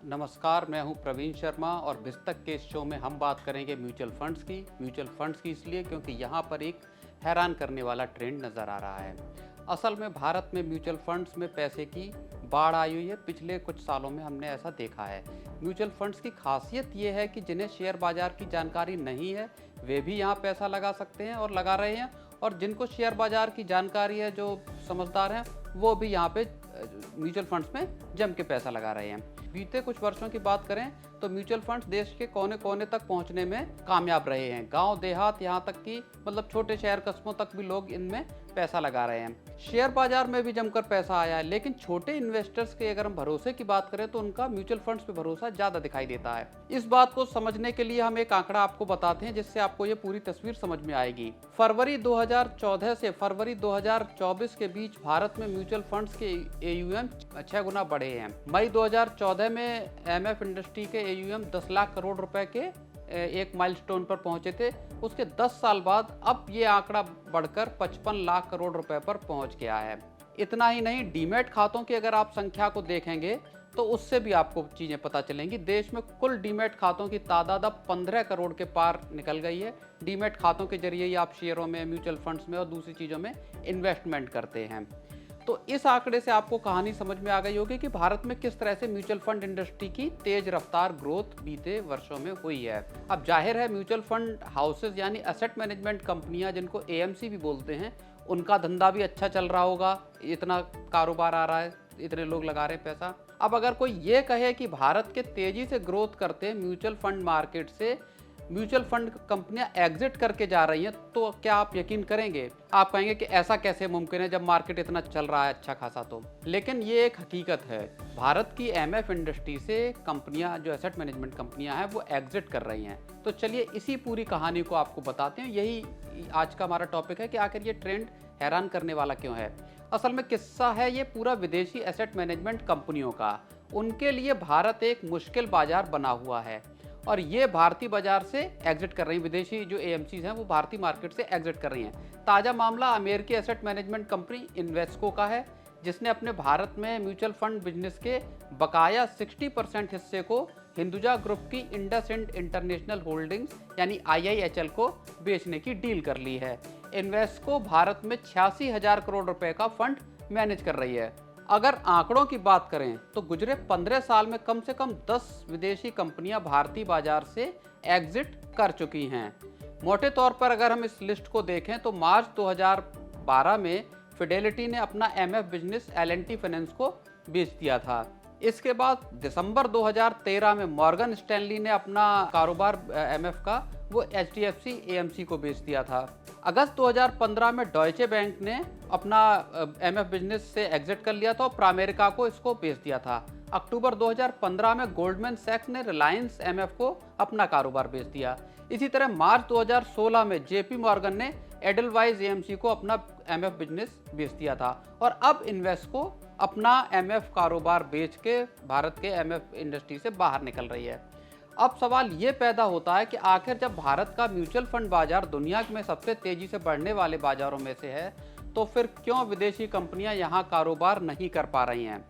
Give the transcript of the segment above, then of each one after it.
नमस्कार, मैं हूं प्रवीण शर्मा और बिस्तक के इस शो में हम बात करेंगे म्यूचुअल फंड्स की। म्यूचुअल फंड्स की इसलिए क्योंकि यहां पर एक हैरान करने वाला ट्रेंड नज़र आ रहा है। असल में भारत में म्यूचुअल फंड्स में पैसे की बाढ़ आई हुई है। पिछले कुछ सालों में हमने ऐसा देखा है। म्यूचुअल फंड्स की खासियत ये है कि जिन्हें शेयर बाजार की जानकारी नहीं है वे भी यहाँ पैसा लगा सकते हैं और लगा रहे हैं, और जिनको शेयर बाजार की जानकारी है, जो समझदार हैं, वो भी यहाँ पे म्यूचुअल फंड्स में जम के पैसा लगा रहे हैं। बीते कुछ वर्षों की बात करें तो म्यूचुअल फंड्स देश के कोने कोने तक पहुंचने में कामयाब रहे हैं। गांव देहात, यहाँ तक कि मतलब छोटे शहर कस्बों तक भी लोग इनमें पैसा लगा रहे हैं। शेयर बाजार में भी जमकर पैसा आया है, लेकिन छोटे इन्वेस्टर्स के अगर हम भरोसे की बात करें तो उनका म्यूचुअल फंड्स पे भरोसा ज़्यादा दिखाई देता है। इस बात को समझने के लिए हम एक आंकड़ा आपको बताते हैं, जिससे आपको ये पूरी तस्वीर समझ में आएगी। फरवरी 2014 से फरवरी 2024 के बीच भारत में म्यूचुअल फंड्स के AUM 6 गुना बढ़े हैं। मई 2014 में MF इंडस्ट्री के AUM 10 लाख करोड़ रुपए के एक माइलस्टोन पर पहुंचे थे। उसके 10 साल बाद अब ये आंकड़ा बढ़कर 55 लाख करोड़ रुपए पर पहुंच गया है। इतना ही नहीं, डीमैट खातों की अगर आप संख्या को देखेंगे तो उससे भी आपको चीज़ें पता चलेंगी। देश में कुल डीमैट खातों की तादाद अब 15 करोड़ के पार निकल गई है। डीमैट खातों के जरिए ही आप शेयरों में, म्यूचुअल फंड्स में और दूसरी चीज़ों में इन्वेस्टमेंट करते हैं। तो इस आंकड़े से आपको कहानी समझ में आ गई होगी कि भारत में किस तरह से म्यूचुअल फंड इंडस्ट्री की तेज रफ्तार ग्रोथ बीते वर्षों में हुई है। अब जाहिर है म्यूचुअल फंड हाउसेज यानी एसेट मैनेजमेंट कंपनियां, जिनको AMC भी बोलते हैं, उनका धंधा भी अच्छा चल रहा होगा। इतना कारोबार आ रहा है, इतने लोग लगा रहे हैं पैसा। अब अगर कोई ये कहे कि भारत के तेजी से ग्रोथ करते म्यूचुअल फंड मार्केट से म्यूचुअल फंड कंपनियां एग्जिट करके जा रही हैं, तो क्या आप यकीन करेंगे? आप कहेंगे कि ऐसा कैसे मुमकिन है जब मार्केट इतना चल रहा है अच्छा खासा। तो लेकिन ये एक हकीकत है, भारत की MF इंडस्ट्री से कंपनियां, जो एसेट मैनेजमेंट कंपनियां हैं, वो एग्जिट कर रही हैं। तो चलिए इसी पूरी कहानी को आपको बताते हैं। यही आज का हमारा टॉपिक है कि आखिर ये ट्रेंड हैरान करने वाला क्यों है। असल में किस्सा है ये पूरा विदेशी एसेट मैनेजमेंट कंपनियों का। उनके लिए भारत एक मुश्किल बाजार बना हुआ है और ये भारतीय बाजार से एग्जिट कर रही हैं। विदेशी जो AMCs हैं वो भारतीय मार्केट से एग्जिट कर रही हैं। ताज़ा मामला अमेरिकी एसेट मैनेजमेंट कंपनी इन्वेस्को का है, जिसने अपने भारत में म्यूचुअल फंड बिजनेस के बकाया 60% हिस्से को हिंदुजा ग्रुप की इंडसइंड इंटरनेशनल होल्डिंग्स यानी IIHL को बेचने की डील कर ली है। इन्वेस्को भारत में 86,000 करोड़ रुपए का फंड मैनेज कर रही है। अगर आंकड़ों की बात करें तो गुजरे 15 साल में कम से कम 10 विदेशी कंपनियां भारतीय बाजार से एग्जिट कर चुकी हैं। मोटे तौर पर अगर हम इस लिस्ट को देखें तो मार्च 2012 में फिडेलिटी ने अपना MF बिजनेस L&T फाइनेंस को बेच दिया था। इसके बाद दिसंबर 2013 में मॉर्गन स्टैनली ने अपना कारोबार MF का वो HDFC AMC को बेच दिया था। अगस्त 2015 में डॉयचे बैंक ने अपना MF बिजनेस से एग्जिट कर लिया था और प्रामेरिका को इसको बेच दिया था। अक्टूबर 2015 में गोल्डमैन सैक्स ने रिलायंस MF को अपना कारोबार बेच दिया। इसी तरह मार्च 2016 में JP मॉर्गन ने एडलवाइज AMC को अपना MF बिजनेस बेच दिया था और अब इन्वेस्को अपना MF कारोबार बेच के भारत के MF इंडस्ट्री से बाहर निकल रही है। अब सवाल ये पैदा होता है कि आखिर जब भारत का म्यूचुअल फंड बाजार दुनिया में सबसे तेजी से बढ़ने वाले बाजारों में से है, तो फिर क्यों विदेशी कंपनियां यहां कारोबार नहीं कर पा रही हैं?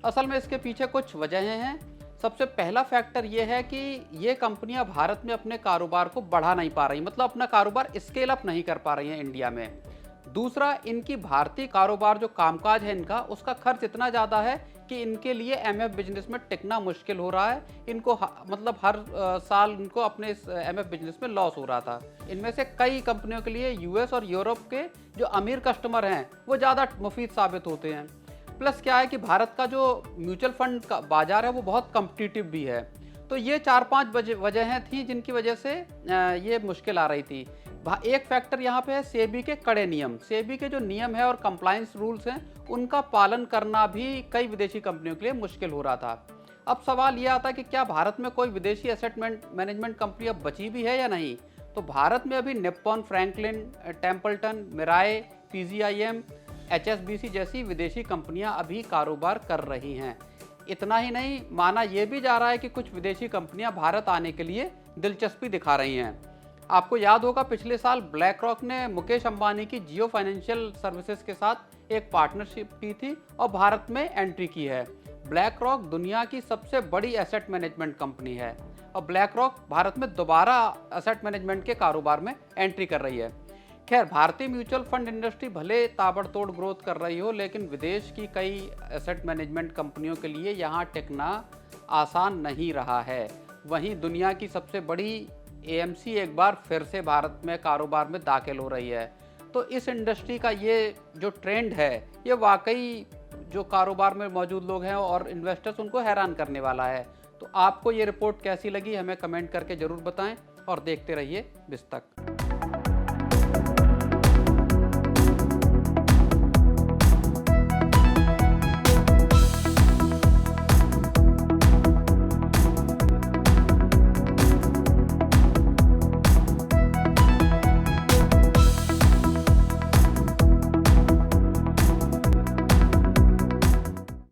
असल में इसके पीछे कुछ वजहें हैं। सबसे पहला फैक्टर ये है कि ये कंपनियां भारत में अपने कारोबार को बढ़ा नहीं पा रही, मतलब अपना कारोबार स्केल अप नहीं कर पा रही हैं इंडिया में। दूसरा, इनकी भारतीय कारोबार जो कामकाज है इनका, उसका खर्च इतना ज़्यादा है कि इनके लिए MF बिजनेस में टिकना मुश्किल हो रहा है। इनको मतलब हर साल इनको अपने इस MF बिजनेस में लॉस हो रहा था। इनमें से कई कंपनियों के लिए US और यूरोप के जो अमीर कस्टमर हैं वो ज़्यादा मुफीद साबित होते हैं। प्लस क्या है कि भारत का जो म्यूचुअल फंड का बाजार है वो बहुत कम्पिटिटिव भी है। तो ये 4-5 वजहें थी जिनकी वजह से ये मुश्किल आ रही थी। एक फैक्टर यहाँ पे है सेबी के कड़े नियम। सेबी के जो नियम है और कंप्लायंस रूल्स हैं, उनका पालन करना भी कई विदेशी कंपनियों के लिए मुश्किल हो रहा था। अब सवाल ये आता है कि क्या भारत में कोई विदेशी एसेट मैनेजमेंट कंपनी अब बची भी है या नहीं? तो भारत में अभी Nippon Franklin Templeton, मिराए, PGIM, HSBC जैसी विदेशी कंपनियां अभी कारोबार कर रही हैं। इतना ही नहीं, माना यह भी जा रहा है कि कुछ विदेशी कंपनियां भारत आने के लिए दिलचस्पी दिखा रही हैं। आपको याद होगा पिछले साल ब्लैक रॉक ने मुकेश अंबानी की जियो फाइनेंशियल सर्विसेज के साथ एक पार्टनरशिप की थी और भारत में एंट्री की है। ब्लैक रॉक दुनिया की सबसे बड़ी एसेट मैनेजमेंट कंपनी है और ब्लैक रॉक भारत में दोबारा एसेट मैनेजमेंट के कारोबार में एंट्री कर रही है। खैर, भारतीय म्यूचुअल फंड इंडस्ट्री भले ताबड़तोड़ ग्रोथ कर रही हो, लेकिन विदेश की कई एसेट मैनेजमेंट कंपनियों के लिए यहाँ टिकना आसान नहीं रहा है। वहीं दुनिया की सबसे बड़ी एएमसी एक बार फिर से भारत में कारोबार में दाखिल हो रही है। तो इस इंडस्ट्री का ये जो ट्रेंड है, ये वाकई जो कारोबार में मौजूद लोग हैं और इन्वेस्टर्स, उनको हैरान करने वाला है। तो आपको ये रिपोर्ट कैसी लगी, हमें कमेंट करके ज़रूर बताएं और देखते रहिए बिस्तक।